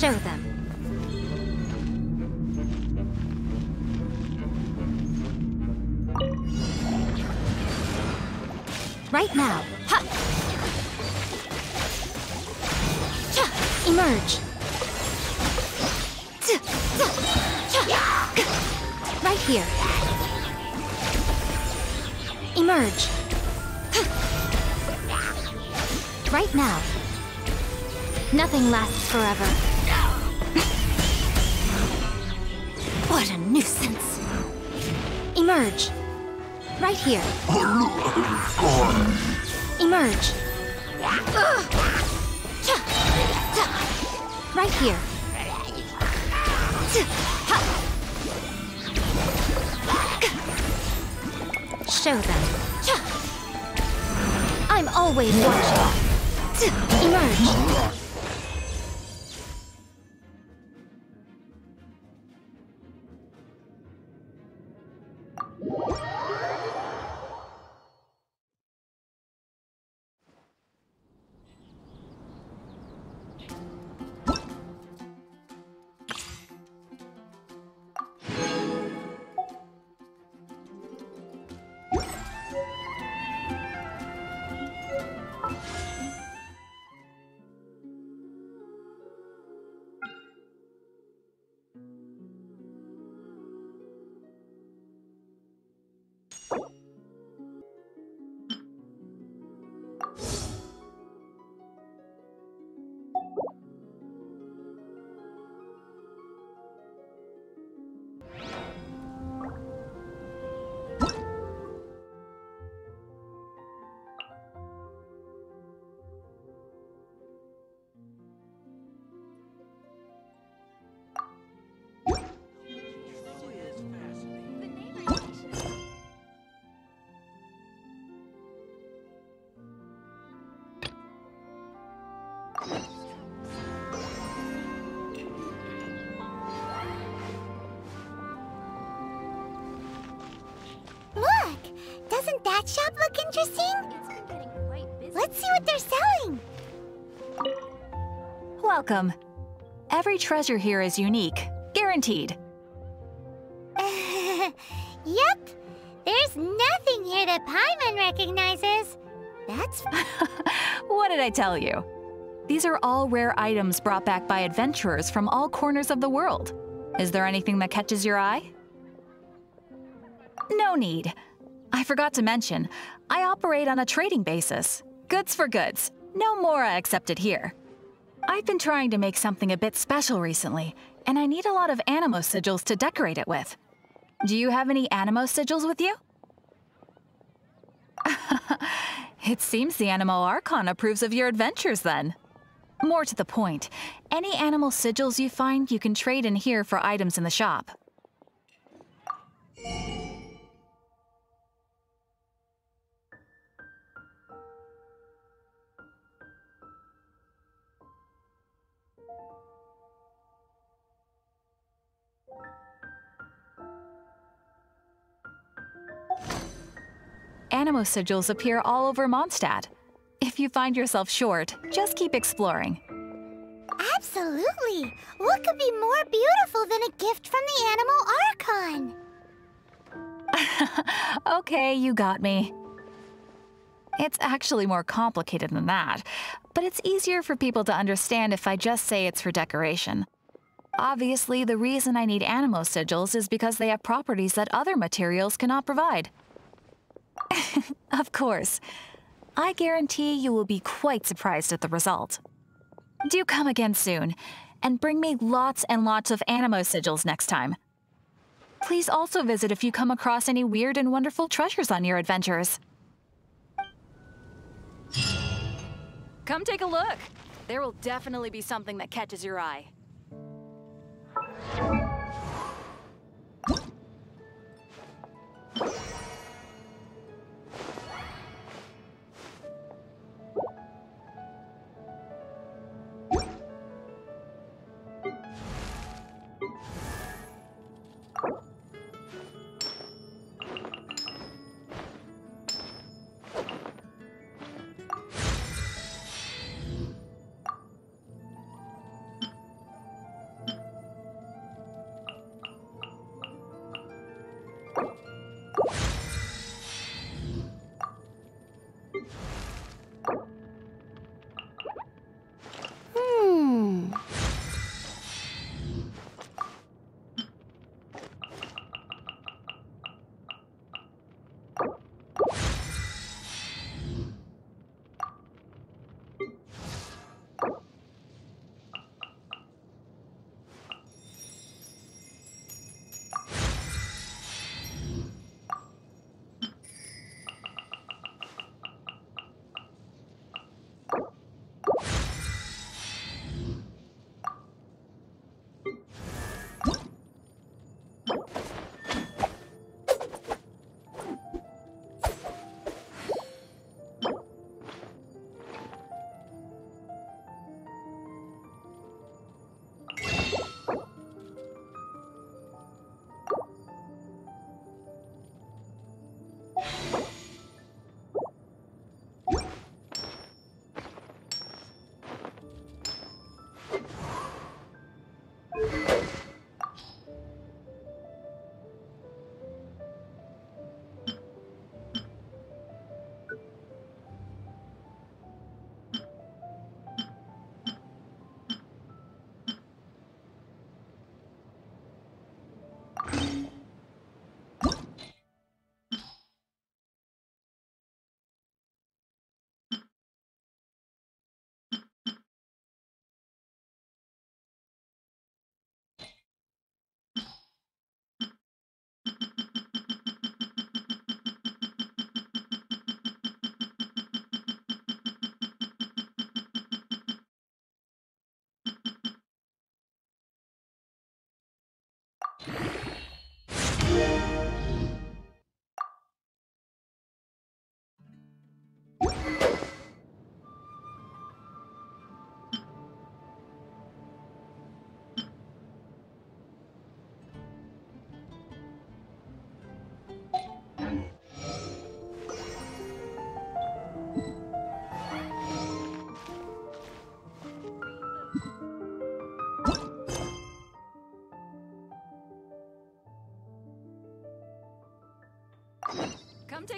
Show them. Right now. Ha! Cha! Emerge. Right here. Emerge. Right now. Nothing lasts forever. What a nuisance. Emerge. Right here. Emerge. Right here. Show them. I'm always watching. Emerge. Doesn't that shop look interesting? Let's see what they're selling. Welcome. Every treasure here is unique, guaranteed. Yep. There's nothing here that Paimon recognizes. That's... What did I tell you? These are all rare items brought back by adventurers from all corners of the world. Is there anything that catches your eye? No need. I forgot to mention, I operate on a trading basis. Goods for goods. No Mora accepted here. I've been trying to make something a bit special recently, and I need a lot of animo sigils to decorate it with. Do you have any animo sigils with you? It seems the Animo Archon approves of your adventures then. More to the point, any animal sigils you find you can trade in here for items in the shop. Animo sigils appear all over Mondstadt. If you find yourself short, just keep exploring. Absolutely! What could be more beautiful than a gift from the Animo Archon? Okay, you got me. It's actually more complicated than that, but it's easier for people to understand if I just say it's for decoration. Obviously, the reason I need animo sigils is because they have properties that other materials cannot provide. Of course. I guarantee you will be quite surprised at the result. Do come again soon, and bring me lots and lots of animo sigils next time. Please also visit if you come across any weird and wonderful treasures on your adventures. Come take a look. There will definitely be something that catches your eye.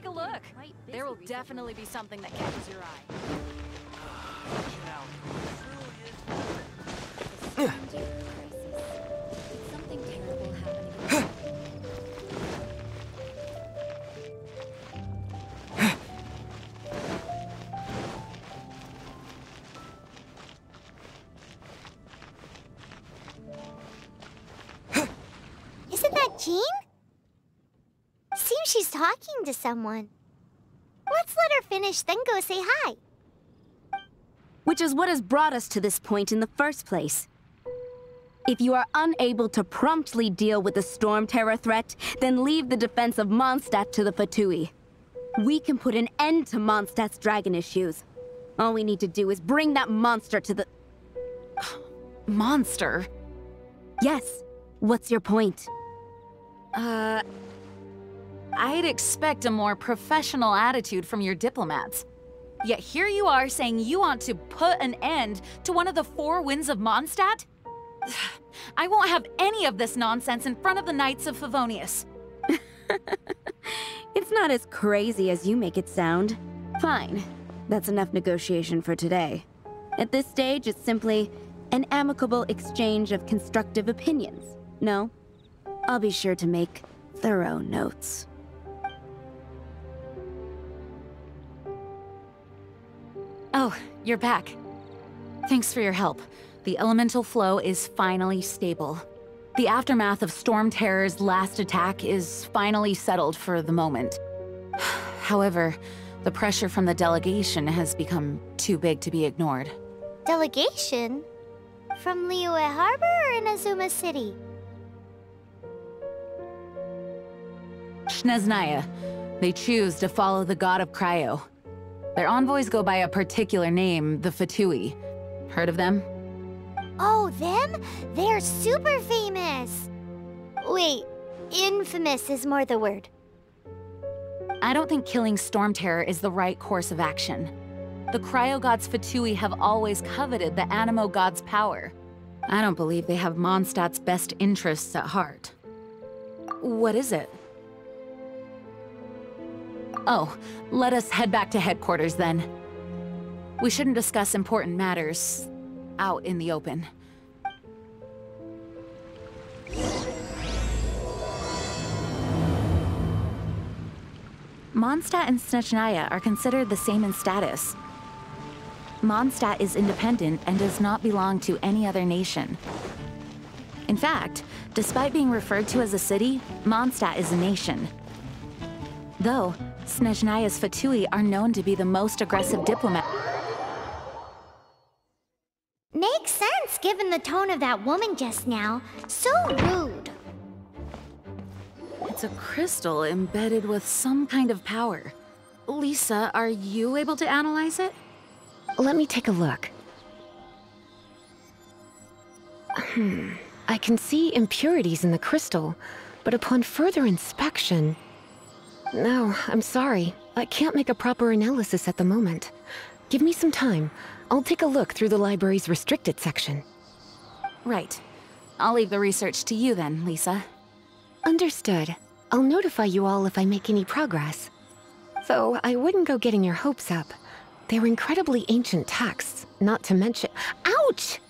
take a look. There will definitely be something that catches your eye. Something terrible happening. Isn't that Jean? Seems she's talking to someone. Let's let her finish, then go say hi. Which is what has brought us to this point in the first place. If you are unable to promptly deal with the Storm Terror threat, then leave the defense of Mondstadt to the Fatui. We can put an end to Mondstadt's dragon issues. All we need to do is bring that monster to the... Monster? Yes. What's your point? I'd expect a more professional attitude from your diplomats. Yet here you are saying you want to put an end to one of the four winds of Mondstadt? I won't have any of this nonsense in front of the Knights of Favonius. It's not as crazy as you make it sound. Fine. That's enough negotiation for today. At this stage, it's simply an amicable exchange of constructive opinions. No? I'll be sure to make thorough notes. Oh, you're back. Thanks for your help. The elemental flow is finally stable. The aftermath of Storm Terror's last attack is finally settled for the moment. However, the pressure from the delegation has become too big to be ignored. Delegation? From Liyue Harbor or Inazuma City? Snezhnaya. They choose to follow the god of Cryo. Their envoys go by a particular name, the Fatui. Heard of them? Oh, them? They're super famous! Wait, infamous is more the word. I don't think killing Storm Terror is the right course of action. The Cryo God's Fatui have always coveted the Animo God's power. I don't believe they have Mondstadt's best interests at heart. What is it? Oh, let us head back to headquarters then. We shouldn't discuss important matters out in the open. Mondstadt and Snezhnaya are considered the same in status. Mondstadt is independent and does not belong to any other nation. In fact, despite being referred to as a city, Mondstadt is a nation. Though, Snezhnaya's Fatui are known to be the most aggressive diplomat. Makes sense given the tone of that woman just now. So rude. It's a crystal embedded with some kind of power. Lisa, are you able to analyze it? Let me take a look. I can see impurities in the crystal, but upon further inspection... No, I'm sorry. I can't make a proper analysis at the moment. Give me some time. I'll take a look through the library's restricted section. Right. I'll leave the research to you then, Lisa. Understood. I'll notify you all if I make any progress. Though I wouldn't go getting your hopes up. They were incredibly ancient texts, not to mention— Ouch!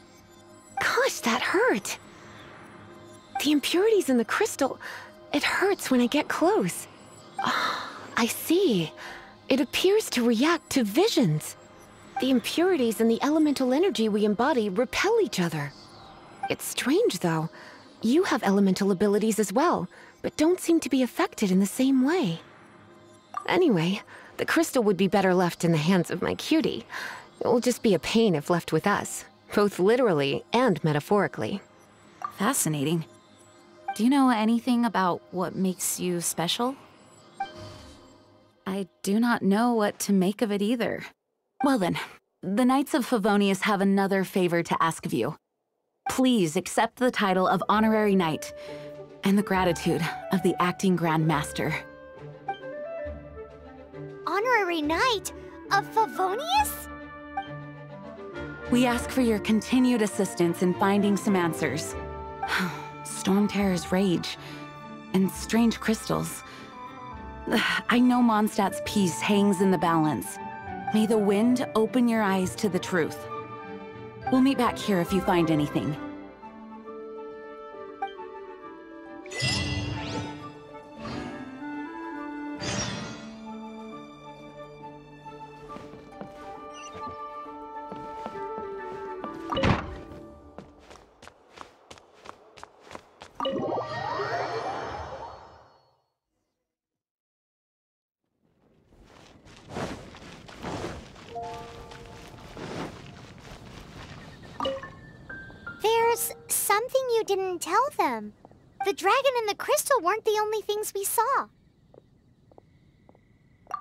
Gosh, that hurt! The impurities in the crystal— it hurts when I get close. Oh, I see. It appears to react to visions. The impurities and the elemental energy we embody repel each other. It's strange, though. You have elemental abilities as well, but don't seem to be affected in the same way. Anyway, the crystal would be better left in the hands of my cutie. It will just be a pain if left with us, both literally and metaphorically. Fascinating. Do you know anything about what makes you special? I do not know what to make of it either. Well then, the Knights of Favonius have another favor to ask of you. Please accept the title of Honorary Knight and the gratitude of the Acting Grand Master. Honorary Knight of Favonius? We ask for your continued assistance in finding some answers. Storm Terror's rage and strange crystals. I know Mondstadt's peace hangs in the balance. May the wind open your eyes to the truth. We'll meet back here if you find anything. There's something you didn't tell them. The dragon and the crystal weren't the only things we saw.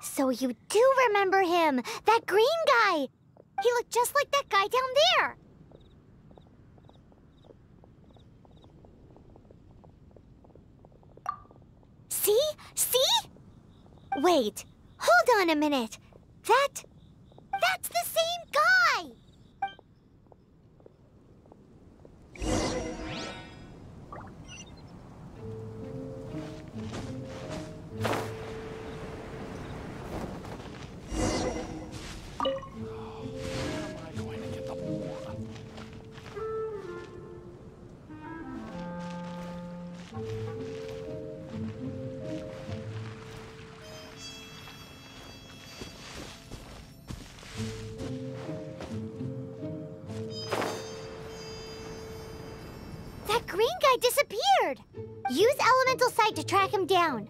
So you do remember him, that green guy. He looked just like that guy down there. See? See? Wait, hold on a minute. That's the same guy! That green guy disappeared! Use Elemental Sight to track him down.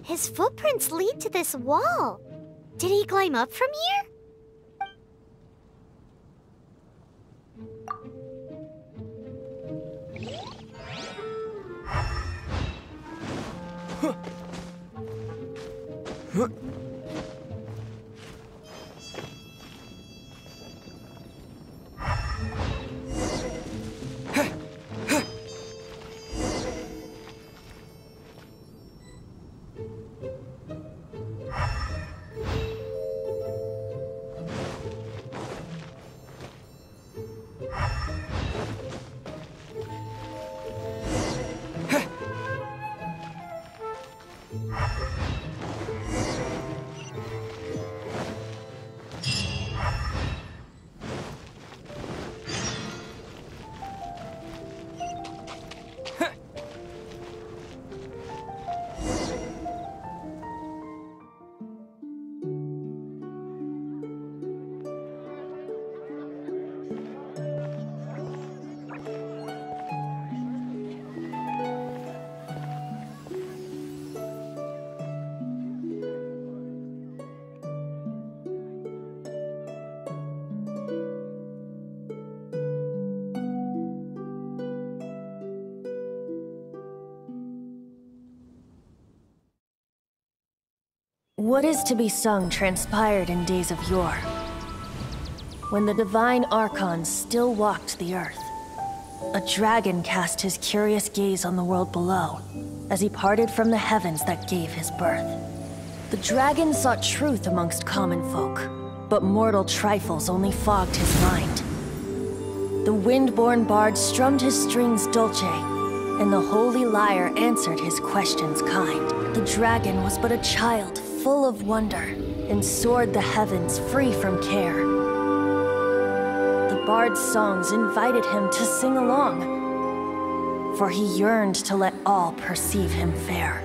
His footprints lead to this wall. Did he climb up from here? What is to be sung transpired in days of yore, when the divine archons still walked the earth. A dragon cast his curious gaze on the world below, as he parted from the heavens that gave his birth. The dragon sought truth amongst common folk, but mortal trifles only fogged his mind. The wind-born bard strummed his strings dulce, and the holy lyre answered his questions kind. The dragon was but a child, full of wonder, and soared the heavens free from care. The bard's songs invited him to sing along, for he yearned to let all perceive him fair.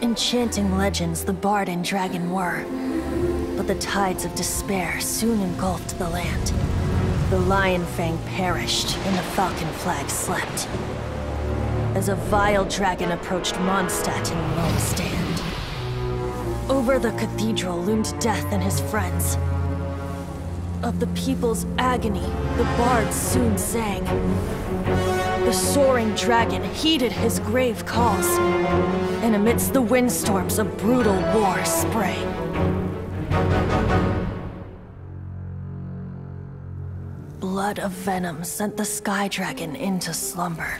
Enchanting legends the bard and dragon were, But the tides of despair soon engulfed the land. The Lion Fang perished, and the Falcon Flag slept. As a vile dragon approached Mondstadt in lone stand. Over the cathedral loomed Death and his friends. Of the people's agony, the bards soon sang. The soaring dragon heeded his grave calls, and amidst the windstorms a brutal war sprang. Blood of venom sent the sky dragon into slumber,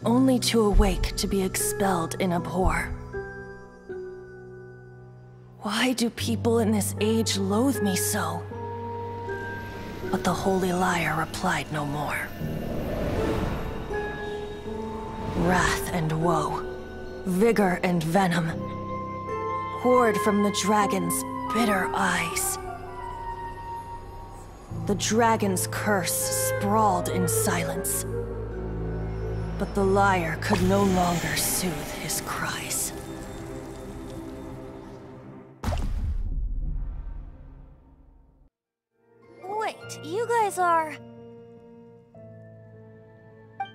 only to awake to be expelled in abhor. Why do people in this age loathe me so? But the holy liar replied no more. Wrath and woe, vigor and venom, poured from the dragon's bitter eyes. The dragon's curse sprawled in silence, but the liar could no longer soothe his cries. Wait, you guys are...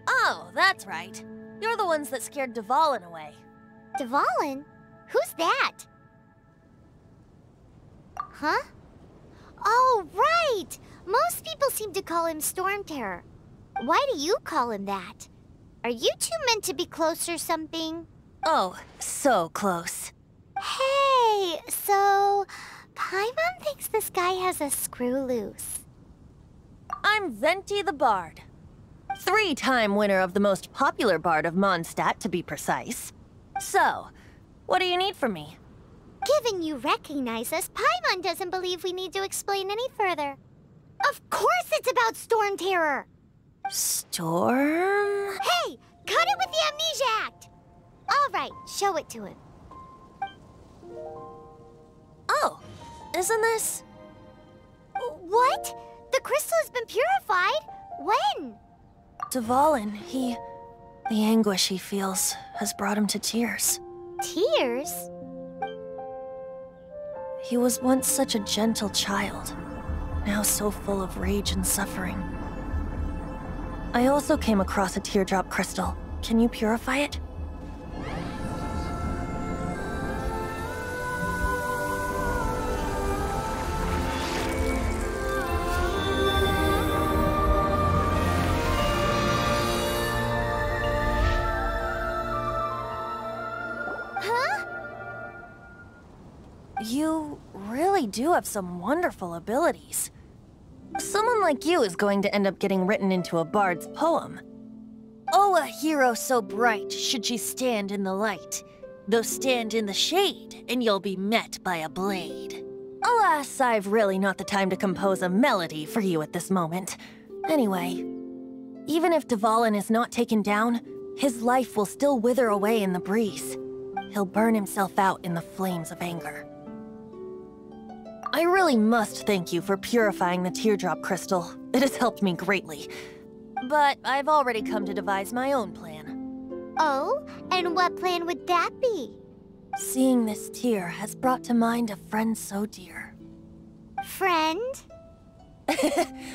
Oh, that's right. You're the ones that scared Dvalin away. Dvalin? Who's that? Huh? Oh, right! Most people seem to call him Storm Terror. Why do you call him that? Are you two meant to be close or something? Oh, so close. Hey, so... Paimon thinks this guy has a screw loose. I'm Venti the Bard. 3-time winner of the most popular bard of Mondstadt, to be precise. So, what do you need from me? Given you recognize us, Paimon doesn't believe we need to explain any further. Of course it's about Storm Terror! Storm? Hey! Cut it with the Amnesia Act! Alright, show it to him. Oh, isn't this... What? The crystal has been purified? When? Dvalin, the anguish he feels has brought him to tears. Tears? He was once such a gentle child, now so full of rage and suffering. I also came across a teardrop crystal. Can you purify it? You really do have some wonderful abilities. Someone like you is going to end up getting written into a bard's poem. Oh, a hero so bright should she stand in the light, though stand in the shade, and you'll be met by a blade. Alas, I've really not the time to compose a melody for you at this moment. Anyway, even if Dvalin is not taken down, his life will still wither away in the breeze. He'll burn himself out in the flames of anger. I really must thank you for purifying the teardrop crystal. It has helped me greatly. But I've already come to devise my own plan. Oh? And what plan would that be? Seeing this tear has brought to mind a friend so dear. Friend?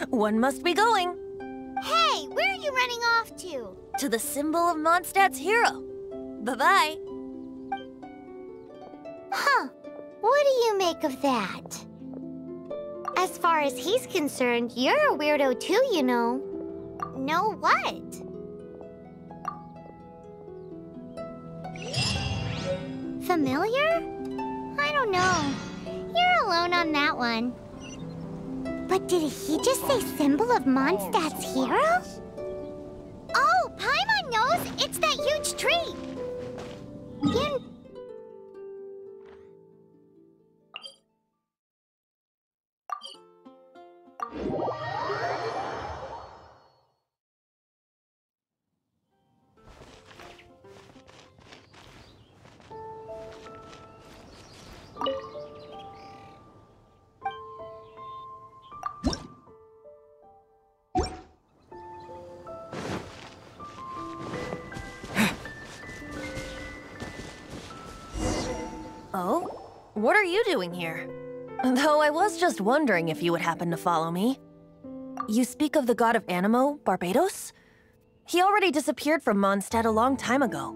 One must be going. Hey, where are you running off to? To the symbol of Mondstadt's hero. Bye-bye. Huh. What do you make of that? As far as he's concerned, you're a weirdo too, you know. Know what? Familiar? I don't know. You're alone on that one. But did he just say symbol of Mondstadt's hero? Oh, Paimon knows! It's that huge tree! What are you doing here? Though I was just wondering if you would happen to follow me. You speak of the god of Animo, Barbados? He already disappeared from Mondstadt a long time ago.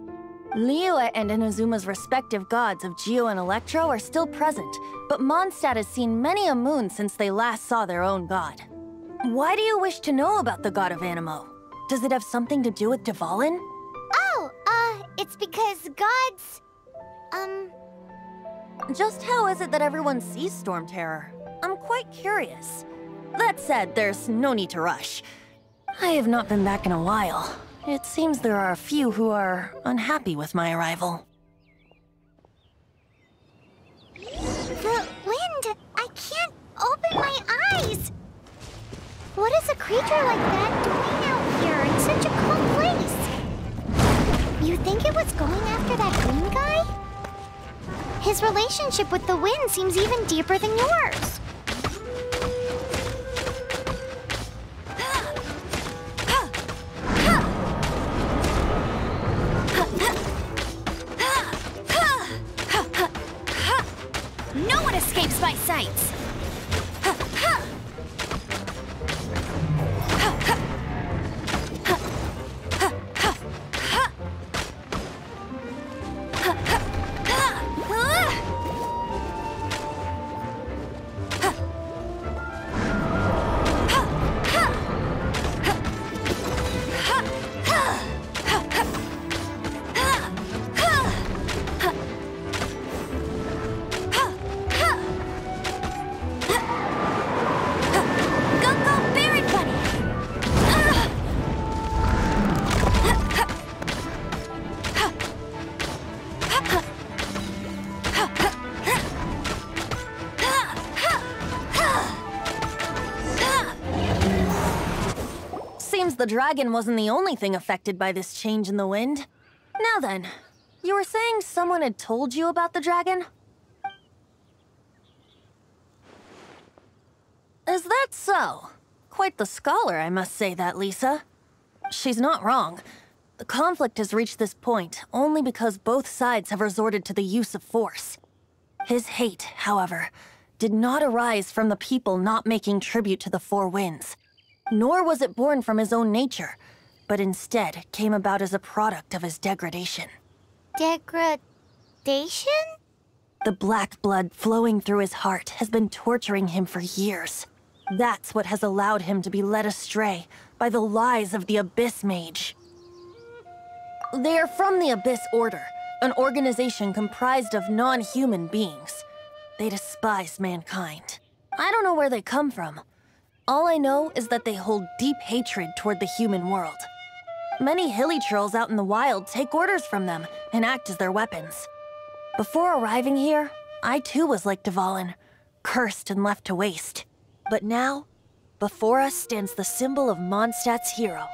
Liyue and Inazuma's respective gods of Geo and Electro are still present, but Mondstadt has seen many a moon since they last saw their own god. Why do you wish to know about the god of Animo? Does it have something to do with Dvalin? Oh, it's because gods... Just how is it that everyone sees Storm Terror? I'm quite curious. That said, there's no need to rush. I have not been back in a while. It seems there are a few who are unhappy with my arrival. The wind! I can't open my eyes! What is a creature like that doing out here in such a cold place? You think it was going after that green guy? His relationship with the wind seems even deeper than yours. No one escapes my sights! The dragon wasn't the only thing affected by this change in the wind. Now then, you were saying someone had told you about the dragon? Is that so? Quite the scholar, I must say that, Lisa. She's not wrong. The conflict has reached this point only because both sides have resorted to the use of force. His hate, however, did not arise from the people not making tribute to the Four Winds. Nor was it born from his own nature, but instead came about as a product of his degradation. Degradation? The black blood flowing through his heart has been torturing him for years. That's what has allowed him to be led astray by the lies of the Abyss Mage. They are from the Abyss Order, an organization comprised of non-human beings. They despise mankind. I don't know where they come from. All I know is that they hold deep hatred toward the human world. Many hilly trolls out in the wild take orders from them and act as their weapons. Before arriving here, I too was like Dvalin, cursed and left to waste. But now, before us stands the symbol of Mondstadt's hero.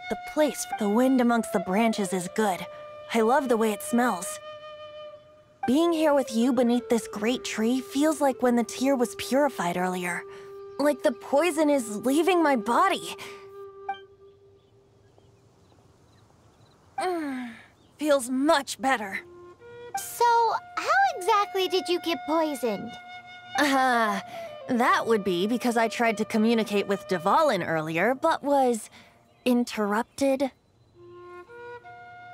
The place for the wind amongst the branches is good. I love the way it smells. Being here with you beneath this great tree feels like when the tear was purified earlier. Like the poison is leaving my body. Feels much better. So, how exactly did you get poisoned? That would be because I tried to communicate with Dvalin earlier, but was interrupted.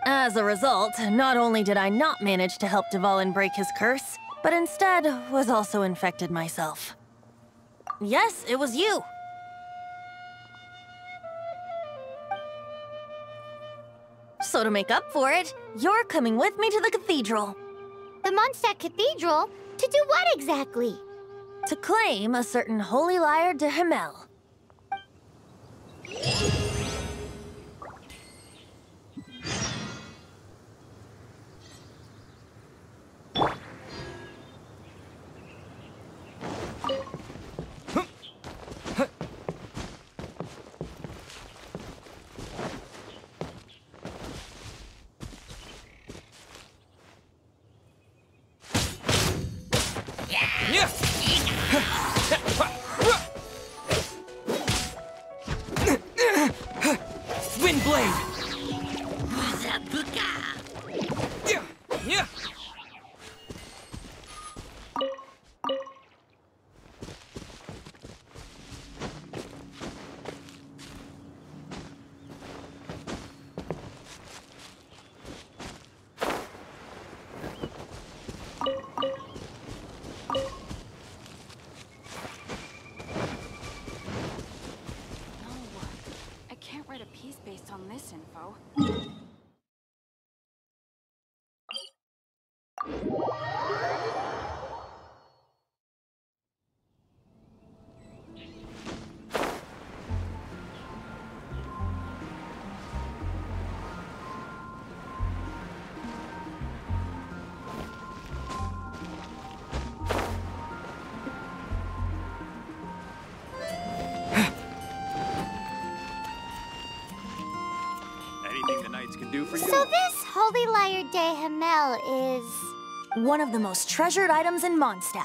As a result, not only did I not manage to help Dvalin break his curse, but instead was also infected myself. Yes, it was you. So to make up for it, you're coming with me to the cathedral. The Mondstadt Cathedral? To do what exactly? To claim a certain holy lyre de Himmel. Write a piece based on this info. Anything the Knights can do for you? So this Holy Lyre de Himmel is... One of the most treasured items in Mondstadt.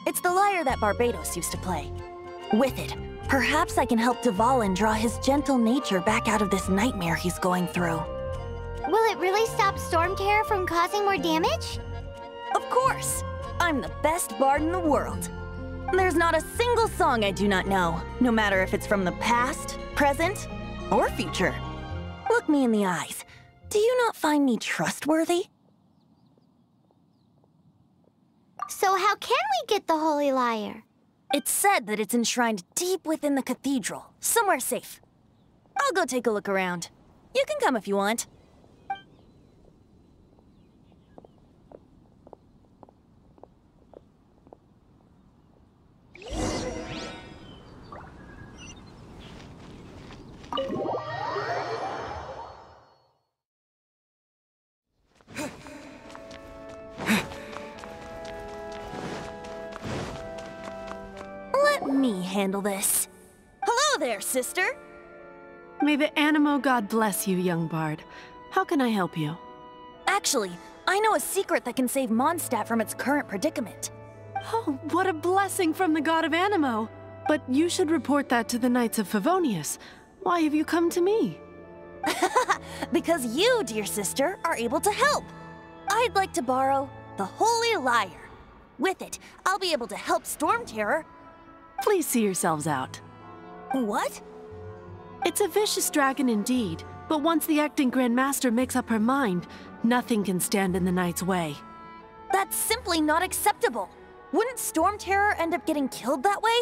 It's the lyre that Barbados used to play. With it, perhaps I can help Dvalin draw his gentle nature back out of this nightmare he's going through. Will it really stop Storm Terror from causing more damage? Of course! I'm the best bard in the world. There's not a single song I do not know, no matter if it's from the past, present, or future. Look me in the eyes. Do you not find me trustworthy? So how can we get the Holy Lyre? It's said that it's enshrined deep within the cathedral, somewhere safe. I'll go take a look around. You can come if you want. Let me handle this. Hello there, sister! May the Animo God bless you, young bard. How can I help you? Actually, I know a secret that can save Mondstadt from its current predicament. Oh, what a blessing from the god of Animo! But you should report that to the Knights of Favonius. Why have you come to me? Because you, dear sister, are able to help. I'd like to borrow the Holy Lyre. With it, I'll be able to help Storm Terror. Please see yourselves out. What? It's a vicious dragon indeed, but once the acting Grand Master makes up her mind, nothing can stand in the Knight's way. That's simply not acceptable. Wouldn't Storm Terror end up getting killed that way?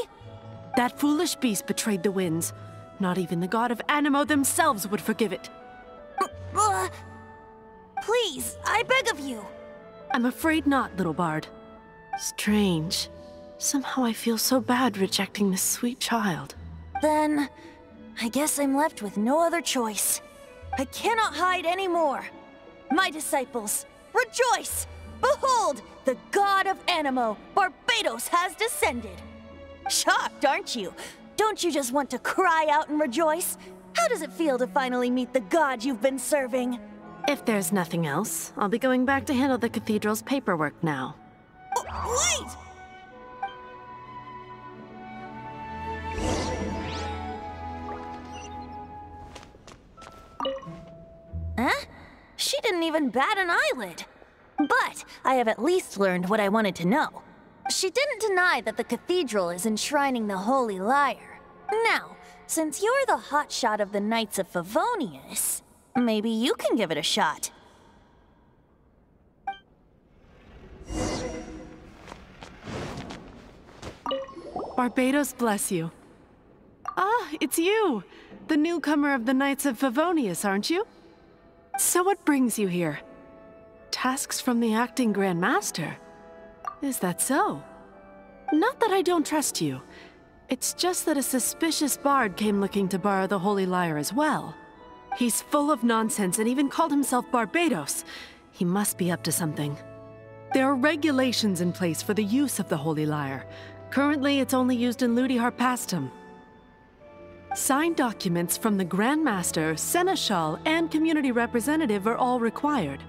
That foolish beast betrayed the winds. Not even the god of Animo themselves would forgive it. Please, I beg of you. I'm afraid not, little bard. Strange. Somehow I feel so bad rejecting this sweet child. Then, I guess I'm left with no other choice. I cannot hide anymore. My disciples, rejoice! Behold, the god of Animo, Barbados, has descended. Shocked, aren't you? Don't you just want to cry out and rejoice? How does it feel to finally meet the god you've been serving? If there's nothing else, I'll be going back to handle the cathedral's paperwork now. Wait! Huh? She didn't even bat an eyelid. But I have at least learned what I wanted to know. She didn't deny that the cathedral is enshrining the Holy Lyre. Now, since you're the hotshot of the Knights of Favonius, maybe you can give it a shot. Barbados bless you. Ah, it's you! The newcomer of the Knights of Favonius, aren't you? So what brings you here? Tasks from the acting Grand Master? Is that so? Not that I don't trust you. It's just that a suspicious bard came looking to borrow the Holy Lyre as well. He's full of nonsense and even called himself Barbados. He must be up to something. There are regulations in place for the use of the Holy Lyre. Currently, it's only used in Ludi Harpastum. Signed documents from the Grand Master, Seneschal, and Community Representative are all required.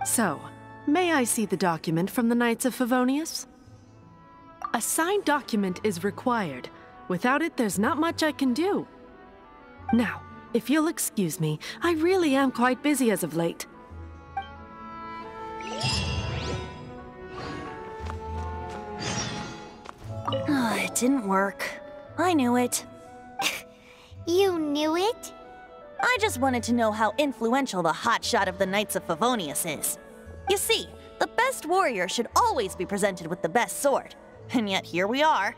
So, may I see the document from the Knights of Favonius? A signed document is required. Without it, there's not much I can do. Now, if you'll excuse me, I really am quite busy as of late. It didn't work. I knew it. You knew it? I just wanted to know how influential the hotshot of the Knights of Favonius is. You see, the best warrior should always be presented with the best sword. And yet here we are.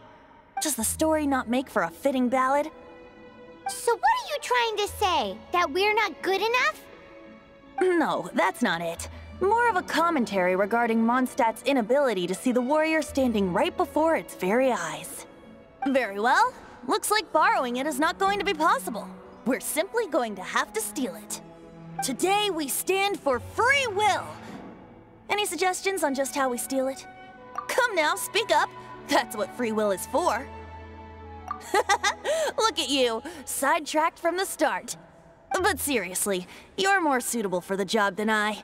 Does the story not make for a fitting ballad? So what are you trying to say? That we're not good enough? No, that's not it. More of a commentary regarding Mondstadt's inability to see the warrior standing right before its very eyes. Very well. Looks like borrowing it is not going to be possible. We're simply going to have to steal it. Today we stand for free will. Any suggestions on just how we steal it? Come now, speak up. That's what free will is for. Look at you, sidetracked from the start. But seriously, you're more suitable for the job than I.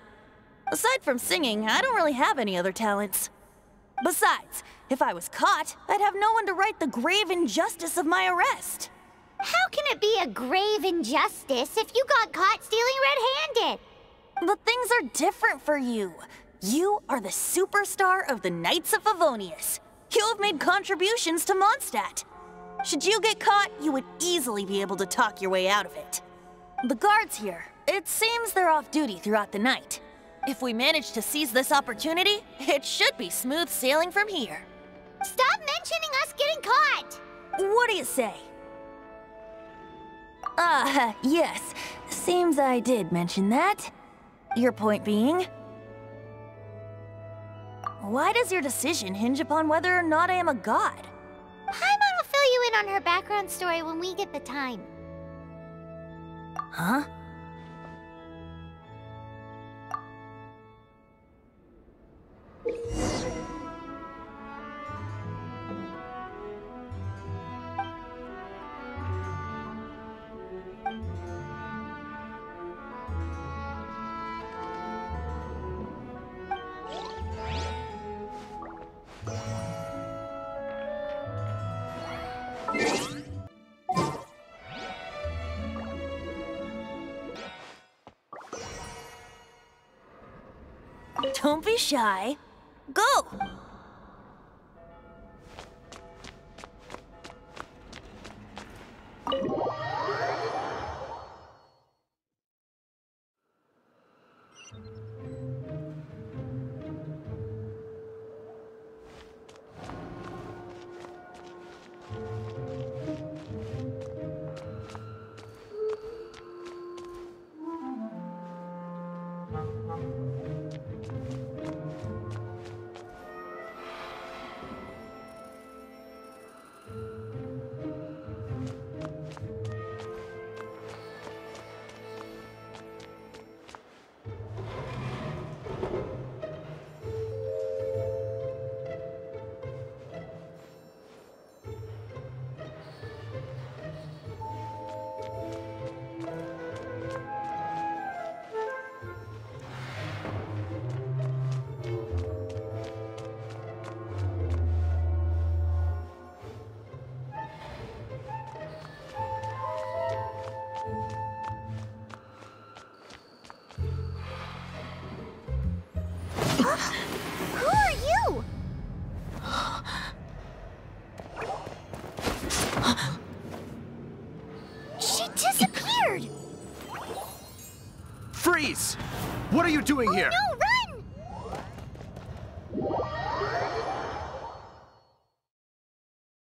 Aside from singing, I don't really have any other talents. Besides, if I was caught, I'd have no one to right the grave injustice of my arrest. How can it be a grave injustice if you got caught stealing red-handed? But things are different for you. You are the superstar of the Knights of Favonius. You have made contributions to Mondstadt. Should you get caught, you would easily be able to talk your way out of it. The guards here, it seems they're off duty throughout the night. If we manage to seize this opportunity, it should be smooth sailing from here. Stop mentioning us getting caught! What do you say? Yes. Seems I did mention that. Your point being? Why does your decision hinge upon whether or not I am a god? Paimon will fill you in on her background story when we get the time. Huh? Don't be shy. Go! Who are you? She disappeared! Freeze! What are you doing here? No, run!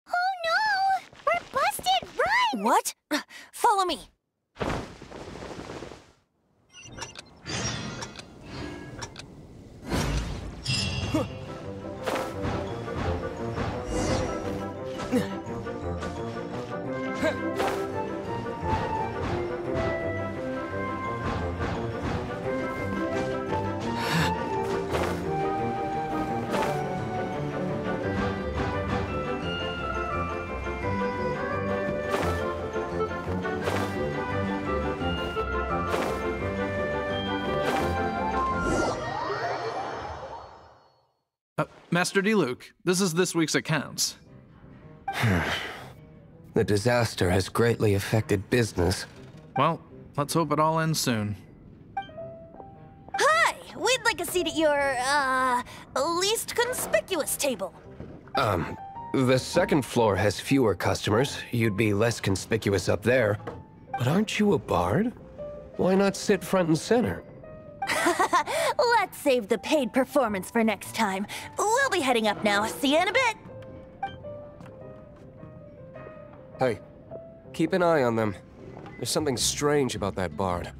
Oh no! We're busted! Run! What? Follow me. Master Diluc, this is this week's accounts. The disaster has greatly affected business. Well, let's hope it all ends soon. Hi! We'd like a seat at your, least conspicuous table. The second floor has fewer customers. You'd be less conspicuous up there. But aren't you a bard? Why not sit front and center? Let's save the paid performance for next time. We'll be heading up now. See you in a bit. Hey, Keep an eye on them. There's something strange about that bard.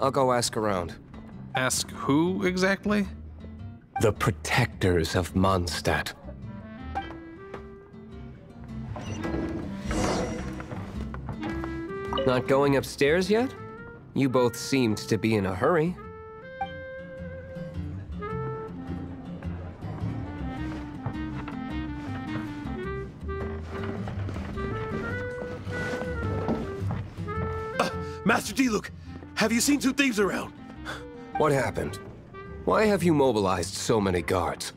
I'll go ask around. Ask who exactly? The protectors of Mondstadt. Not going upstairs yet? You both seemed to be in a hurry. Master D-Luke, have you seen two thieves around? What happened? Why have you mobilized so many guards?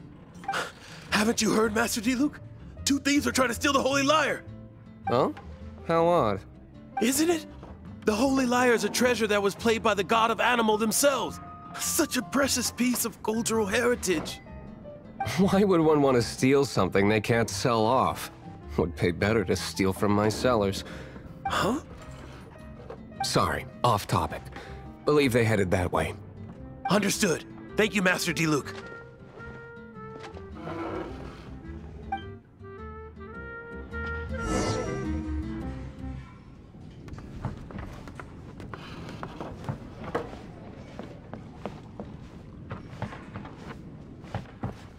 Haven't you heard, Master D-Luke? Two thieves are trying to steal the Holy Lyre! Oh? How odd. Isn't it? The Holy Lyre is a treasure that was played by the god of animal themselves. Such a precious piece of cultural heritage. Why would one want to steal something they can't sell off? Would pay better to steal from my sellers. Huh? Sorry, off topic. Believe they headed that way. Understood. Thank you, Master D-Luke.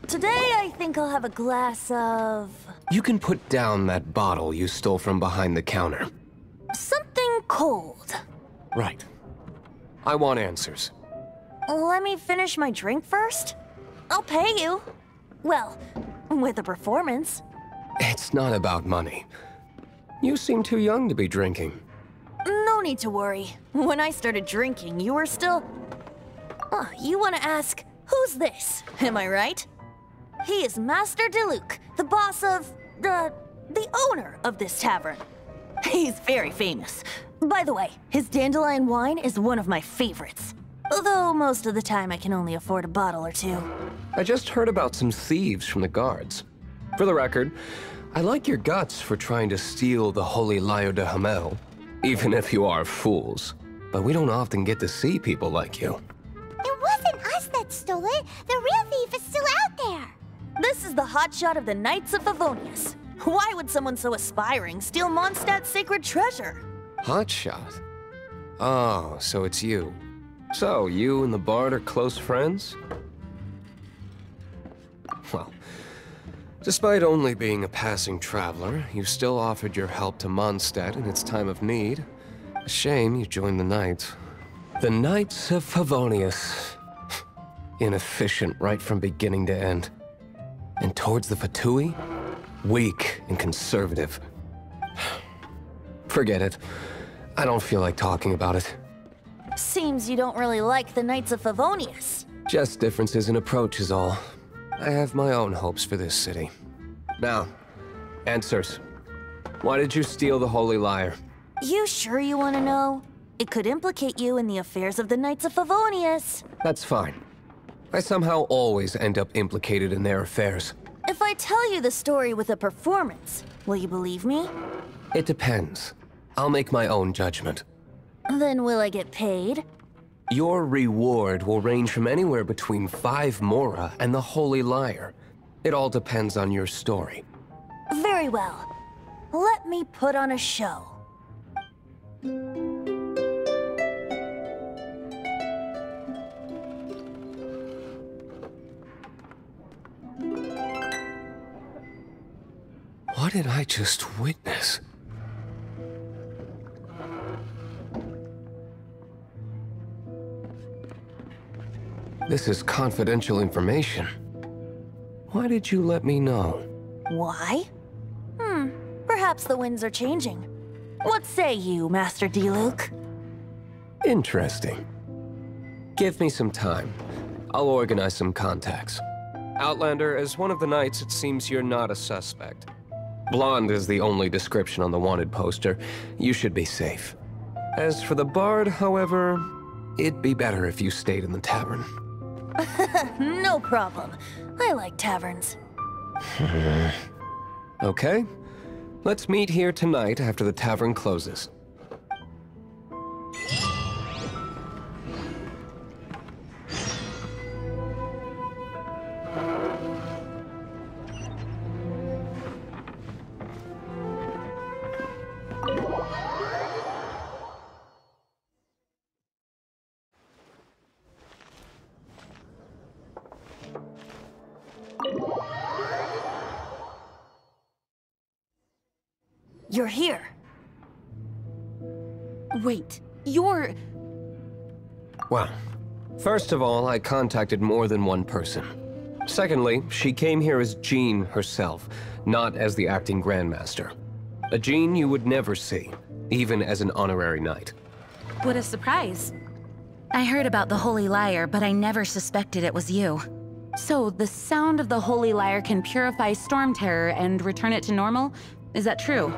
Today, I think I'll have a glass of... You can put down that bottle you stole from behind the counter. something cold. Right. I want answers. Let me finish my drink first. I'll pay you. Well, with a performance. It's not about money. You seem too young to be drinking. No need to worry. When I started drinking, you were still... Oh, you want to ask, who's this? Am I right? He is Master D-Luke, the boss of... the owner of this tavern. He's very famous. By the way, his dandelion wine is one of my favorites. Although most of the time I can only afford a bottle or two. I just heard about some thieves from the guards. For the record, I like your guts for trying to steal the Holy Lyre de Hamel, even if you are fools. But we don't often get to see people like you. It wasn't us that stole it. The real thief is still out there. This is the hotshot of the Knights of Favonius. Why would someone so aspiring steal Mondstadt's sacred treasure? Hotshot? Oh, so it's you. So, you and the Bard are close friends? Well, despite only being a passing traveler, you still offered your help to Mondstadt in its time of need. A shame you joined the Knights. The Knights of Favonius. Inefficient right from beginning to end. And towards the Fatui, weak and conservative. Forget it. I don't feel like talking about it. Seems you don't really like the Knights of Favonius. Just differences in approach is all. I have my own hopes for this city. Now, answers. Why did you steal the Holy Lyre? You sure you want to know? It could implicate you in the affairs of the Knights of Favonius. That's fine. I somehow always end up implicated in their affairs. If I tell you the story with a performance, will you believe me? It depends. I'll make my own judgment. Then will I get paid? Your reward will range from anywhere between 5 mora and the Holy Lyre. It all depends on your story. Very well. Let me put on a show. What did I just witness? This is confidential information. Why did you let me know? Why? Perhaps the winds are changing. What say you, Master D-Luke? Interesting. Give me some time. I'll organize some contacts. Outlander, as one of the Knights, it seems you're not a suspect. Blonde is the only description on the wanted poster. You should be safe. As for the Bard, however, it'd be better if you stayed in the tavern. No problem. I like taverns. Okay. Let's meet here tonight after the tavern closes. you're here. Wait, you're... Well, first of all, I contacted more than one person. Secondly, she came here as Jean herself, not as the acting Grandmaster. A Jean you would never see, even as an honorary knight. What a surprise. I heard about the Holy Lyre, but I never suspected it was you. So, the sound of the Holy Lyre can purify Storm Terror and return it to normal? Is that true?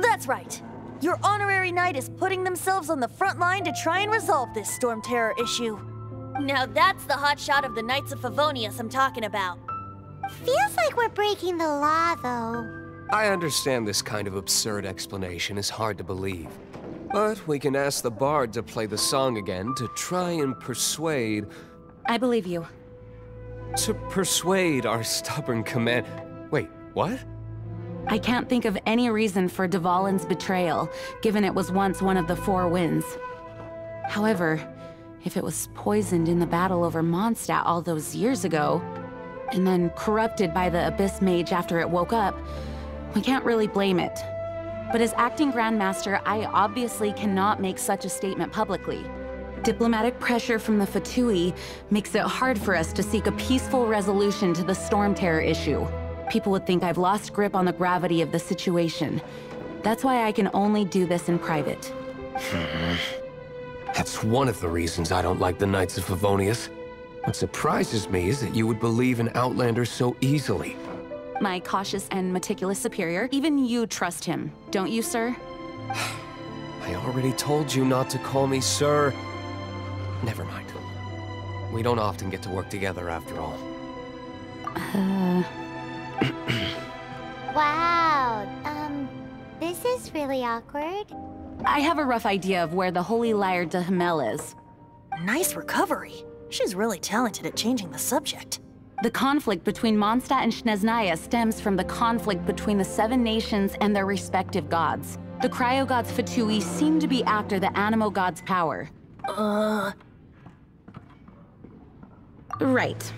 That's right. Your honorary knight is putting themselves on the front line to try and resolve this Storm Terror issue. Now that's the hotshot of the Knights of Favonius I'm talking about. Feels like we're breaking the law, though. I understand this kind of absurd explanation is hard to believe. But we can ask the bard to play the song again to try and persuade... I believe you. To persuade our stubborn command... Wait, what? I can't think of any reason for Dvalin's betrayal, given it was once one of the Four Winds. However, if it was poisoned in the battle over Mondstadt all those years ago, and then corrupted by the Abyss Mage after it woke up, we can't really blame it. But as acting Grandmaster, I obviously cannot make such a statement publicly. Diplomatic pressure from the Fatui makes it hard for us to seek a peaceful resolution to the Storm Terror issue. People would think I've lost grip on the gravity of the situation. That's why I can only do this in private. That's one of the reasons I don't like the Knights of Favonius. What surprises me is that you would believe in Outlander so easily. My cautious and meticulous superior, even you trust him, don't you, sir? I already told you not to call me sir. Never mind. We don't often get to work together after all. Wow, this is really awkward. I have a rough idea of where the Holy Lyre de Himmel is. Nice recovery. She's really talented at changing the subject. The conflict between Mondstadt and Snezhnaya stems from the conflict between the Seven Nations and their respective gods. The cryo-gods Fatui seem to be after the Animo god's power. Right.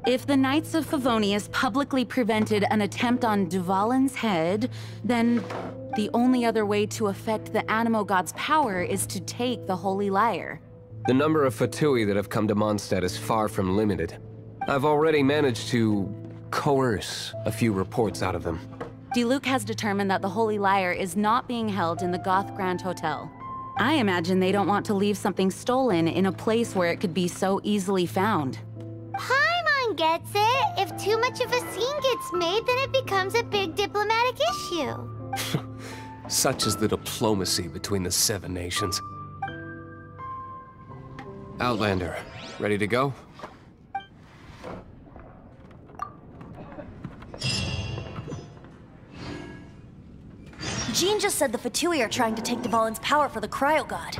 If the Knights of Favonius publicly prevented an attempt on Dvalin's head, then the only other way to affect the Animo god's power is to take the Holy Lyre. The number of Fatui that have come to Mondstadt is far from limited. I've already managed to coerce a few reports out of them. Diluc has determined that the Holy Lyre is not being held in the Goth Grand Hotel. I imagine they don't want to leave something stolen in a place where it could be so easily found. Paimon gets it. If too much of a scene gets made, then it becomes a big diplomatic issue. Such is the diplomacy between the Seven Nations. Outlander, ready to go? Jean just said the Fatui are trying to take Dvalin's power for the Cryo God.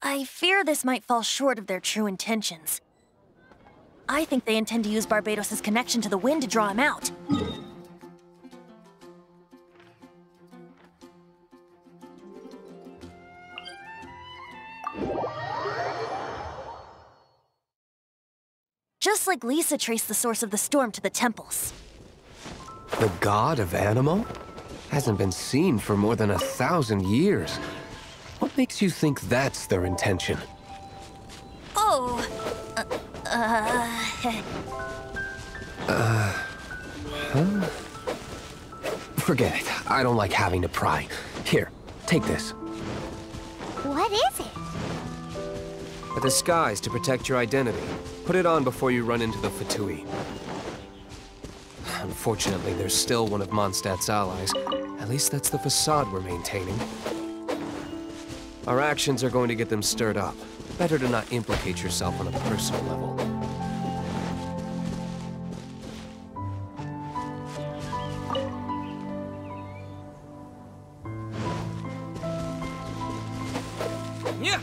I fear this might fall short of their true intentions. I think they intend to use Barbados' connection to the wind to draw him out. Just like Lisa traced the source of the storm to the temples. The god of Animo? Hasn't been seen for more than 1,000 years. What makes you think that's their intention? Oh, Huh? Forget it. I don't like having to pry. Here, take this. What is it? A disguise to protect your identity. Put it on before you run into the Fatui. Unfortunately, there's still one of Mondstadt's allies. At least that's the facade we're maintaining. Our actions are going to get them stirred up. Better to not implicate yourself on a personal level. Yeah.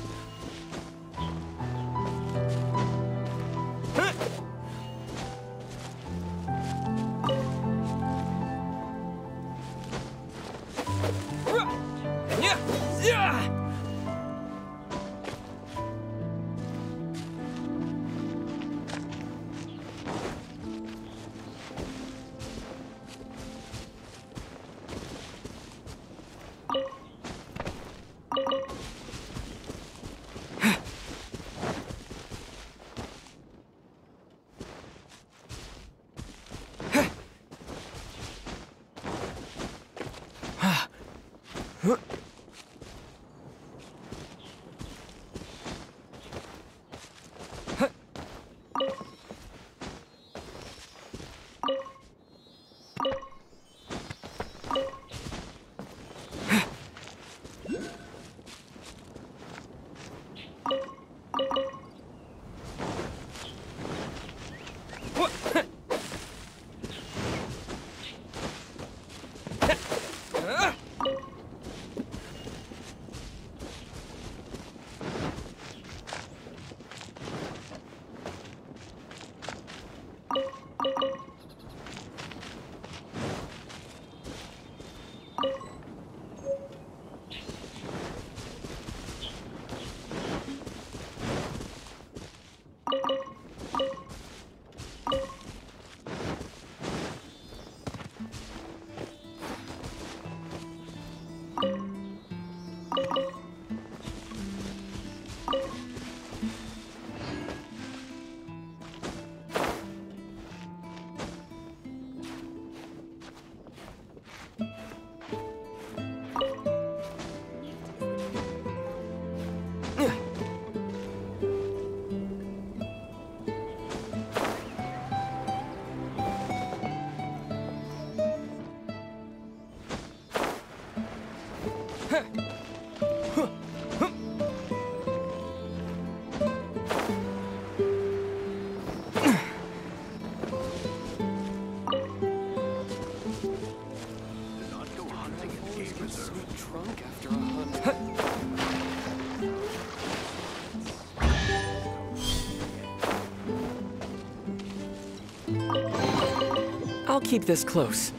I'll keep this close.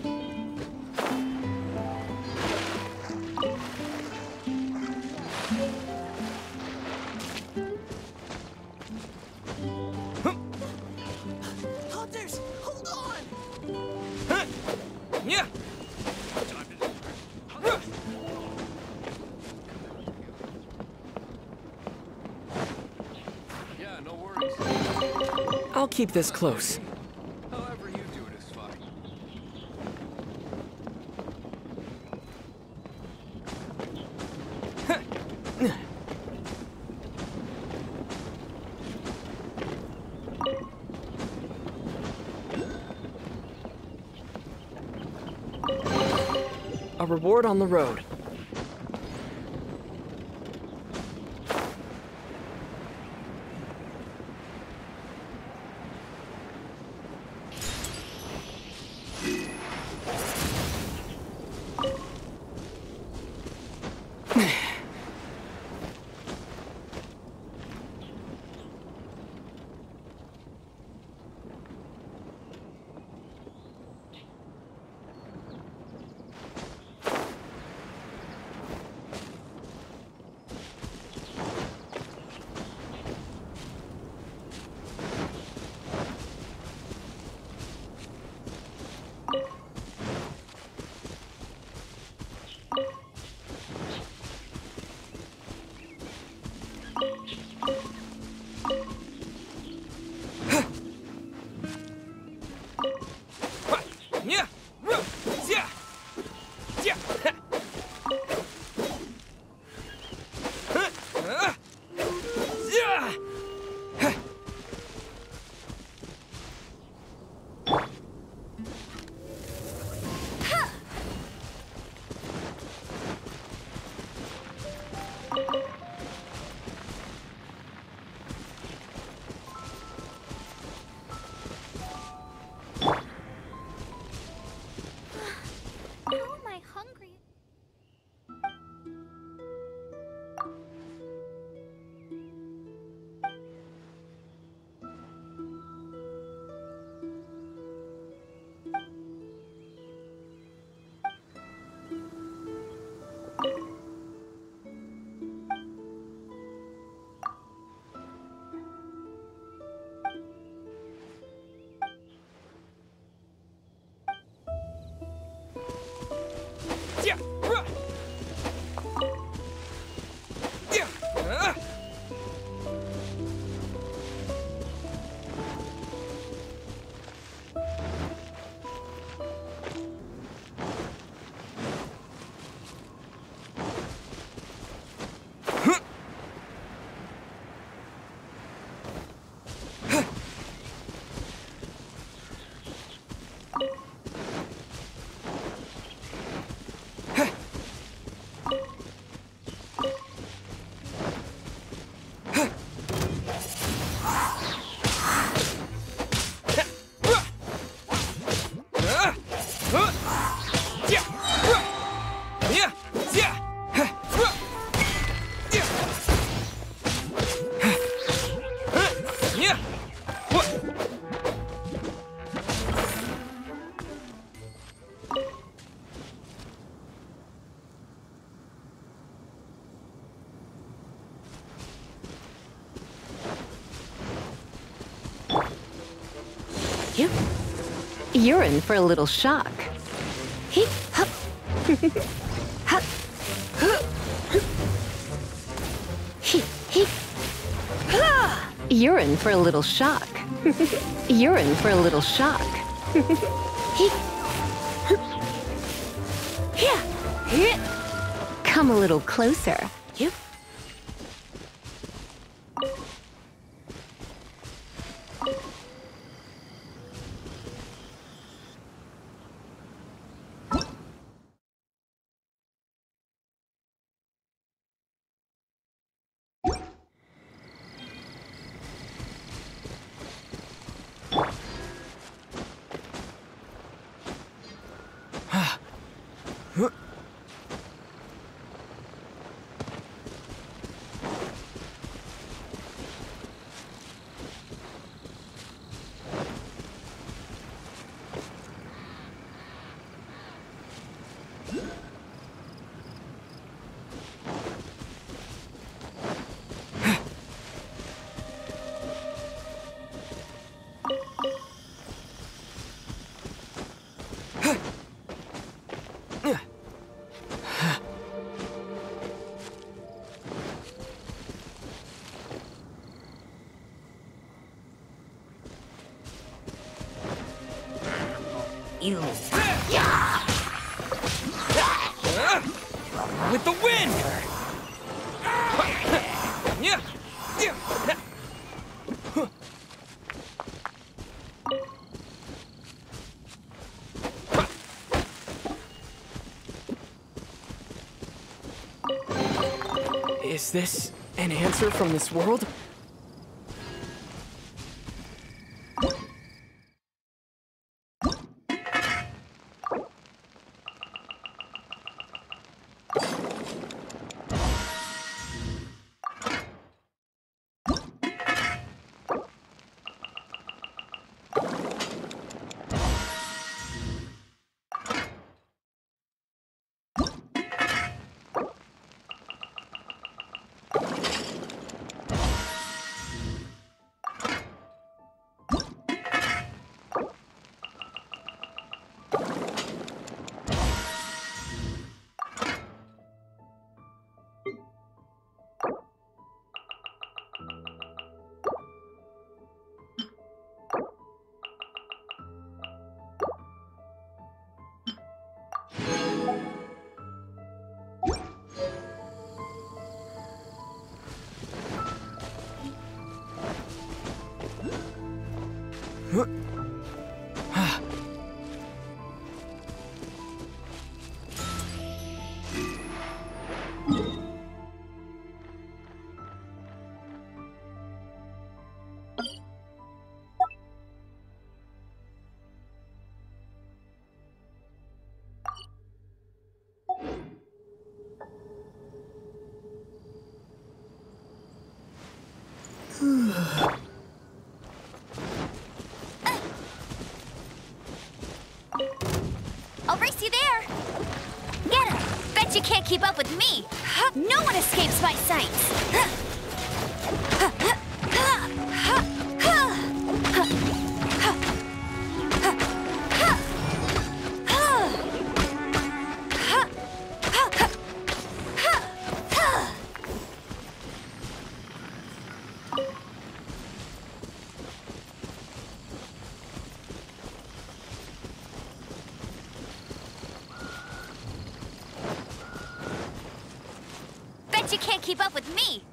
Hunters, hold on! Yeah. Yeah, no worries. I'll keep this close. However you do it is fine. A reward on the road. You're in for a little shock. Heep, hup. Hup. Heep, heep. You're in for a little shock. You're in for a little shock. Heep. Here. Come a little closer. You. You. With the wind! Is this an answer from this world? I'll race you there. Get him. Bet you can't keep up with me. No one escapes my sights. Bet you can't keep up with me.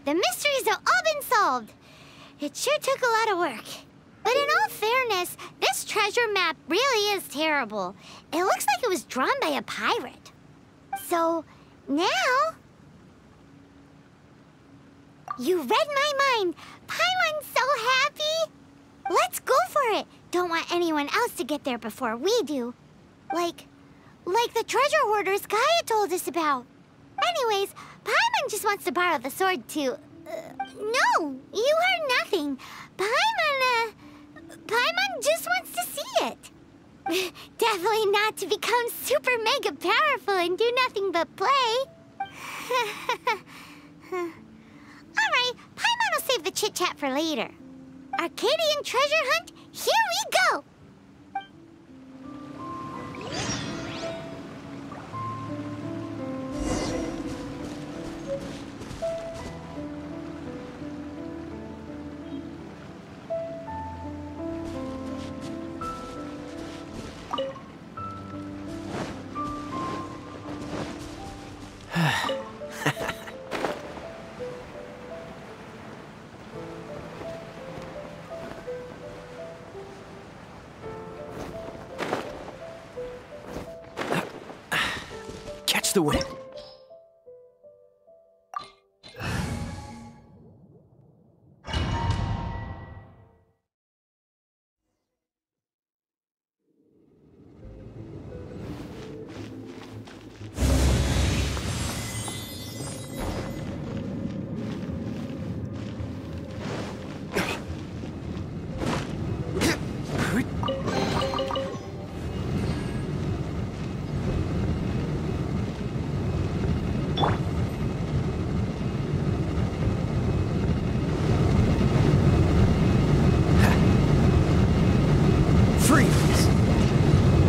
The mysteries have all been solved. It sure took a lot of work. But in all fairness, this treasure map really is terrible. It looks like it was drawn by a pirate. So, now... You read my mind. Paimon's so happy. Let's go for it. Don't want anyone else to get there before we do. Like the treasure hoarders Gaia told us about. Anyways, Paimon just wants to borrow the sword to... no, you heard nothing. Paimon just wants to see it. Definitely not to become super mega powerful and do nothing but play. Alright, Paimon will save the chit-chat for later. Arcadian treasure hunt, here we go! Catch the wind.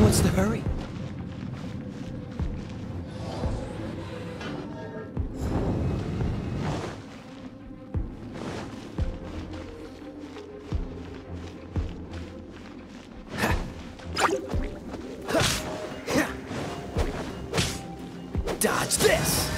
What's the hurry? Dodge this!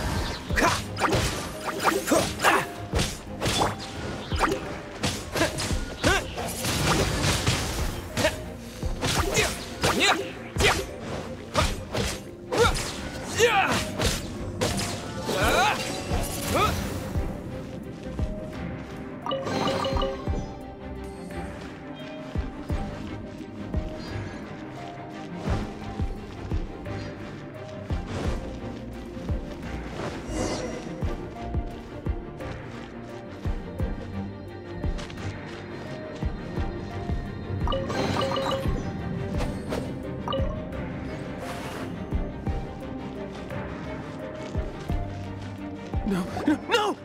No!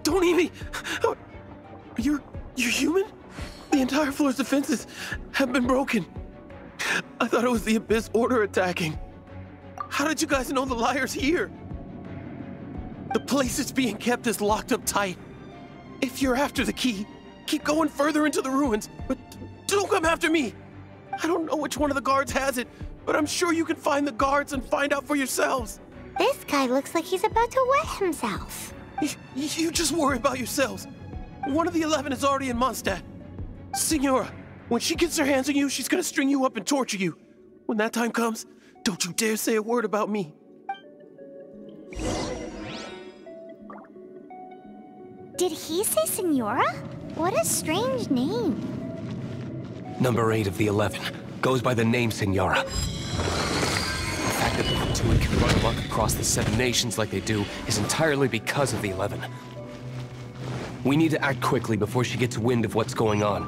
Don't eat me! You're human? The entire floor's defenses have been broken. I thought it was the Abyss Order attacking. How did you guys know the liar's here? The place it's being kept is locked up tight. If you're after the key, keep going further into the ruins, but don't come after me. I don't know which one of the guards has it, but I'm sure you can find the guards and find out for yourselves. This guy looks like he's about to wet himself. You just worry about yourselves. One of the 11 is already in Mondstadt. Signora, when she gets her hands on you, she's gonna string you up and torture you. When that time comes, don't you dare say a word about me. Did he say Senora? What a strange name. Number 8 of the 11 goes by the name Senora. The fact that the two can run amok across the 7 nations like they do is entirely because of the 11. We need to act quickly before she gets wind of what's going on.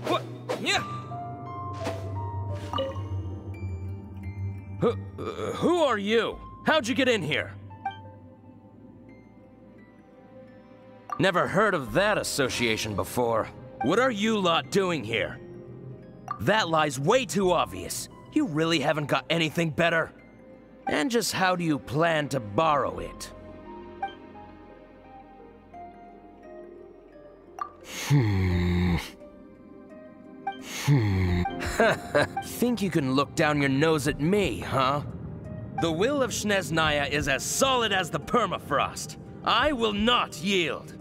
What? Yeah. Who are you? How'd you get in here? Never heard of that association before. What are you lot doing here? That lie's way too obvious. You really haven't got anything better? And just how do you plan to borrow it? Think you can look down your nose at me, huh? The will of Snezhnaya is as solid as the permafrost. I will not yield.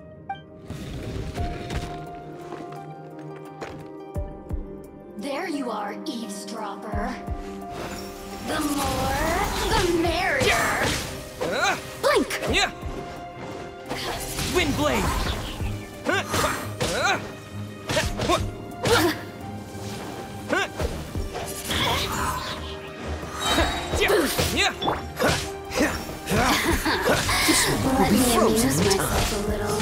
There you are, eavesdropper. The more, the merrier. Blink! Yeah. Wind blade. Let me amuse myself a little.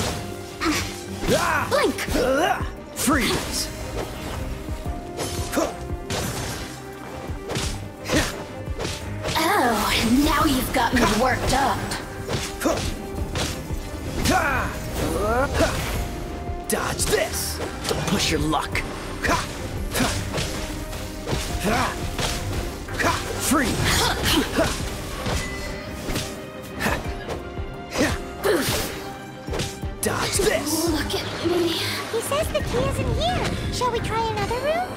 Blink! Freeze! Oh, now you've got me worked up. Dodge this! Don't push your luck. Freeze! Dodge this! Look at me. He says the key isn't here. Shall we try another room?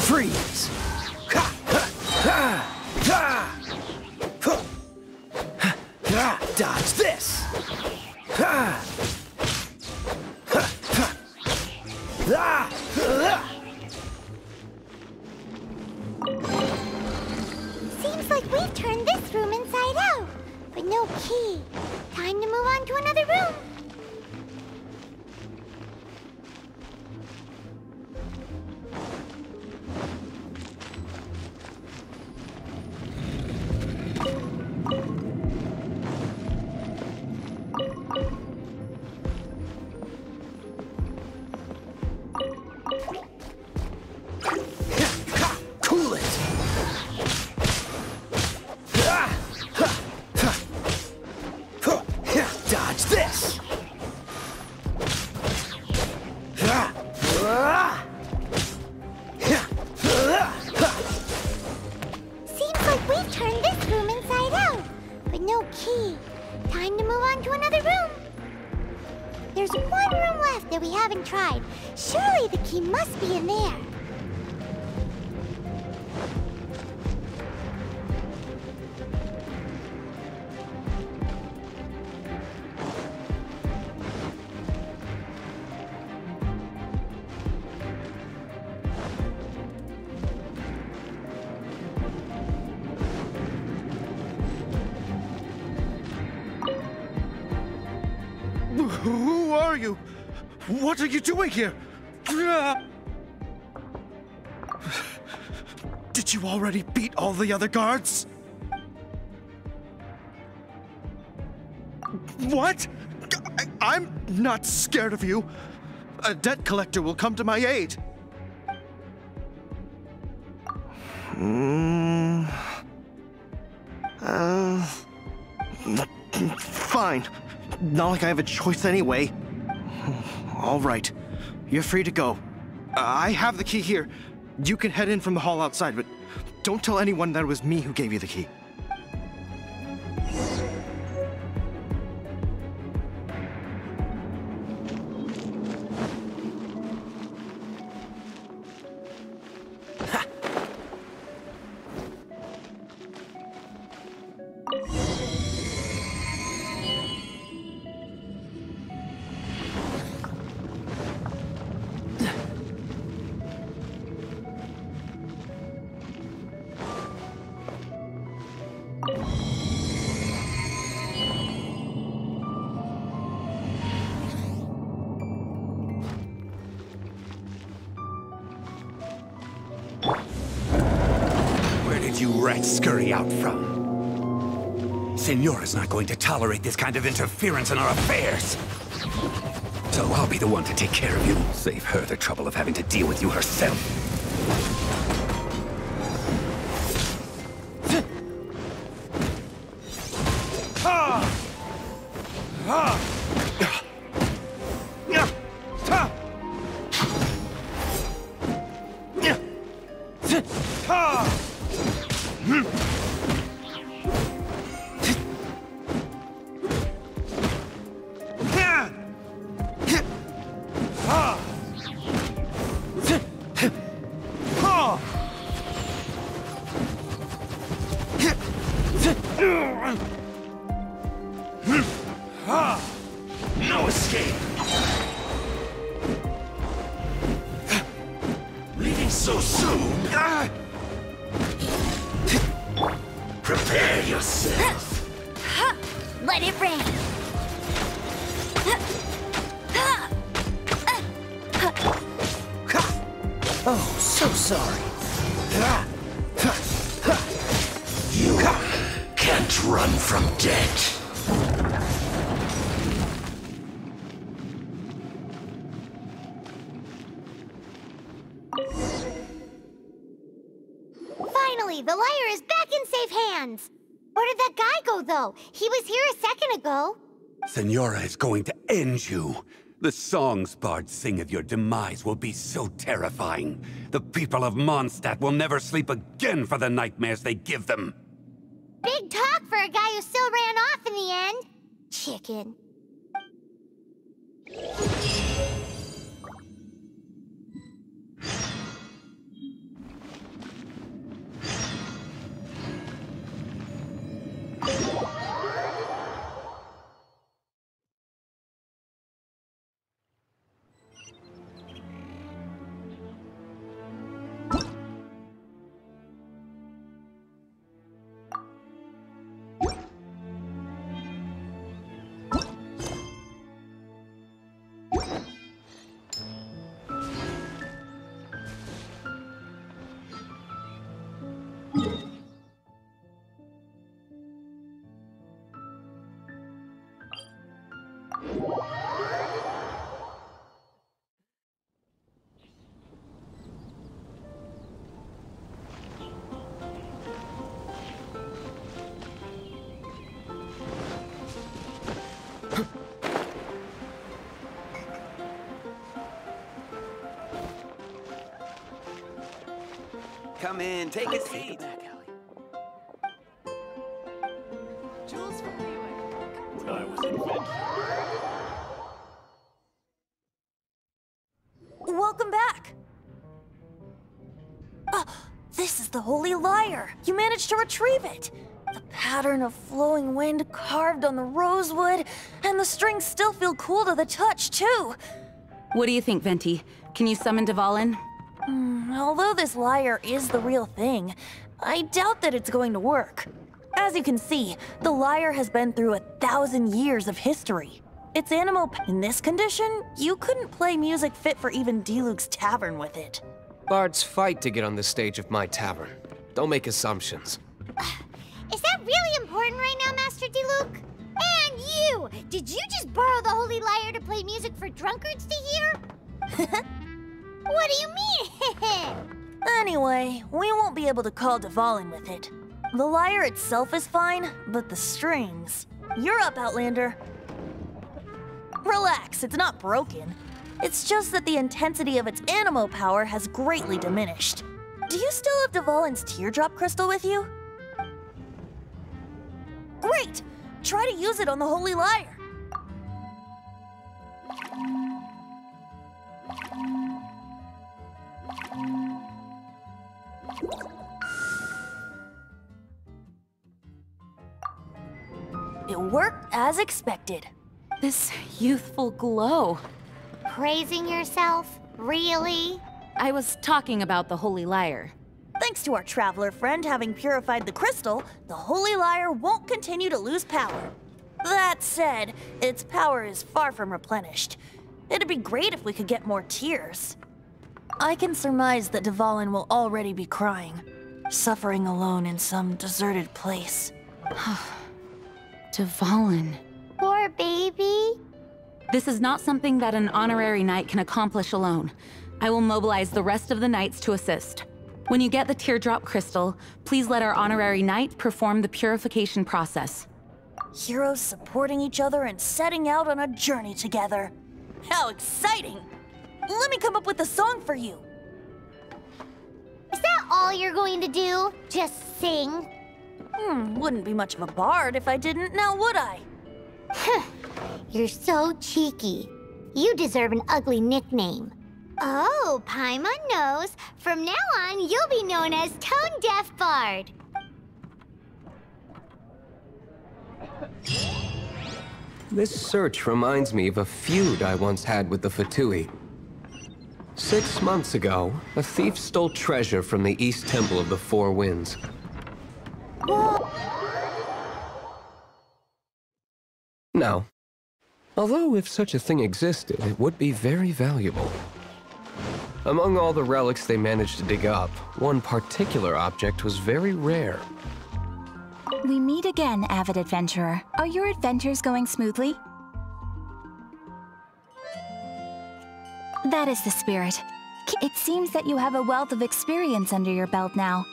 Freeze! Dodge this! Seems like we've turned this room inside out, but no key. Time to move on to another room. Cool it! Dodge this! Seems like we've turned this room inside out, but no key. Time to move on to another room. There's one room left that we haven't tried. Surely the key must be in there. Who are you? What are you doing here? Did you already beat all the other guards? What? I'm not scared of you. A debt collector will come to my aid. Fine. Not like I have a choice anyway. All right. You're free to go. I have the key here. You can head in from the hall outside, but don't tell anyone that it was me who gave you the key. Where did you rats scurry out from? Senora's not going to tolerate this kind of interference in our affairs. So I'll be the one to take care of you. Save her the trouble of having to deal with you herself. No escape! Leaving so soon? Prepare yourself! Let it rain! Oh, so sorry. You can't run from death. Finally, the liar is back in safe hands. Where did that guy go, though? He was here a second ago. Senora is going to end you. The songs bards sing of your demise will be so terrifying. The people of Mondstadt will never sleep again for the nightmares they give them. Big talk for a guy who still ran off in the end. Chicken. Come in, take a seat. Jules from Leeway. I was invented. Welcome back! This is the Holy Lyre! You managed to retrieve it! The pattern of flowing wind carved on the rosewood, and the strings still feel cool to the touch, too! What do you think, Venti? Can you summon Dvalin? Although this lyre is the real thing, I doubt that it's going to work. As you can see, the lyre has been through 1,000 years of history. Its animal in this condition, you couldn't play music fit for even Diluc's tavern with it. Bards fight to get on the stage of my tavern. Don't make assumptions. Is that really important right now, Master Diluc? And you! Did you just borrow the Holy Lyre to play music for drunkards to hear? What do you mean? Anyway, we won't be able to call Dvalin with it. The lyre itself is fine, but the strings... You're up, Outlander. Relax, it's not broken. It's just that the intensity of its animo power has greatly diminished. Do you still have Dvalin's teardrop crystal with you? Great! Try to use it on the Holy Lyre. It worked as expected. This youthful glow. Praising yourself? Really? I was talking about the Holy Lyre. Thanks to our traveler friend having purified the crystal, the Holy Lyre won't continue to lose power. That said, its power is far from replenished. It'd be great if we could get more tears. I can surmise that Dvalin will already be crying, suffering alone in some deserted place. Dvalin. Poor baby. This is not something that an honorary knight can accomplish alone. I will mobilize the rest of the knights to assist. When you get the teardrop crystal, please let our honorary knight perform the purification process. Heroes supporting each other and setting out on a journey together. How exciting! Let me come up with a song for you. Is that all you're going to do? Just sing? Wouldn't be much of a bard if I didn't, now would I? You're so cheeky. You deserve an ugly nickname. Oh, Paimon knows. From now on, you'll be known as Tone Deaf Bard. This search reminds me of a feud I once had with the Fatui. 6 months ago, a thief stole treasure from the East Temple of the Four Winds. Now, although if such a thing existed, it would be very valuable. Among all the relics they managed to dig up, one particular object was very rare. We meet again, avid adventurer. Are your adventures going smoothly? That is the spirit. It seems that you have a wealth of experience under your belt now.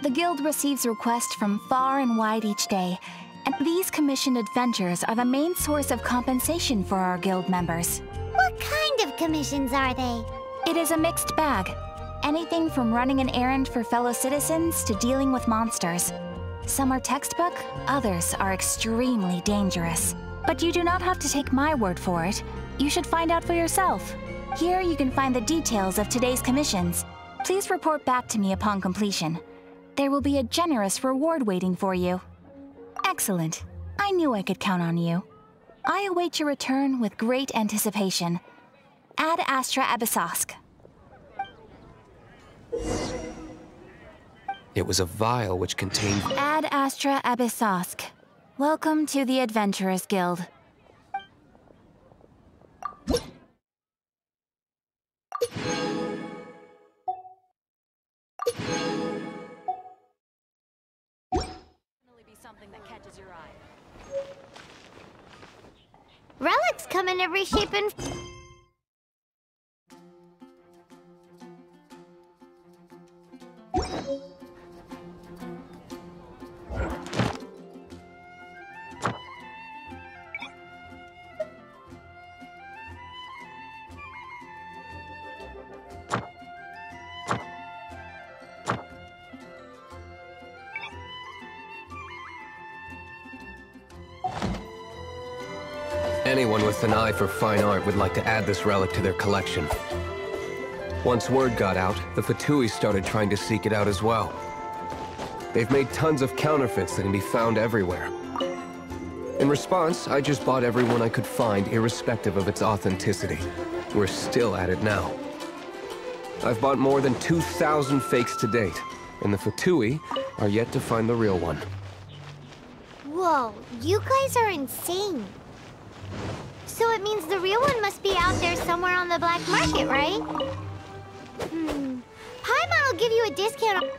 The guild receives requests from far and wide each day, and these commissioned adventures are the main source of compensation for our guild members. What kind of commissions are they? It is a mixed bag. Anything from running an errand for fellow citizens to dealing with monsters. Some are textbook, others are extremely dangerous. But you do not have to take my word for it. You should find out for yourself. Here you can find the details of today's commissions. Please report back to me upon completion. There will be a generous reward waiting for you. Excellent. I knew I could count on you. I await your return with great anticipation. Ad Astra Abyssosk. It was a vial which contained... Ad Astra Abyssosk. Welcome to the Adventurers Guild. Relics come in every shape and... Anyone with an eye for fine art would like to add this relic to their collection. Once word got out, the Fatui started trying to seek it out as well. They've made tons of counterfeits that can be found everywhere. In response, I just bought everyone I could find, irrespective of its authenticity. We're still at it now. I've bought more than 2,000 fakes to date, and the Fatui are yet to find the real one. Whoa, you guys are insane. So it means the real one must be out there somewhere on the black market, right? Paimon will give you a discount on...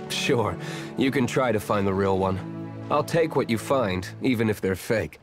Sure, you can try to find the real one. I'll take what you find, even if they're fake.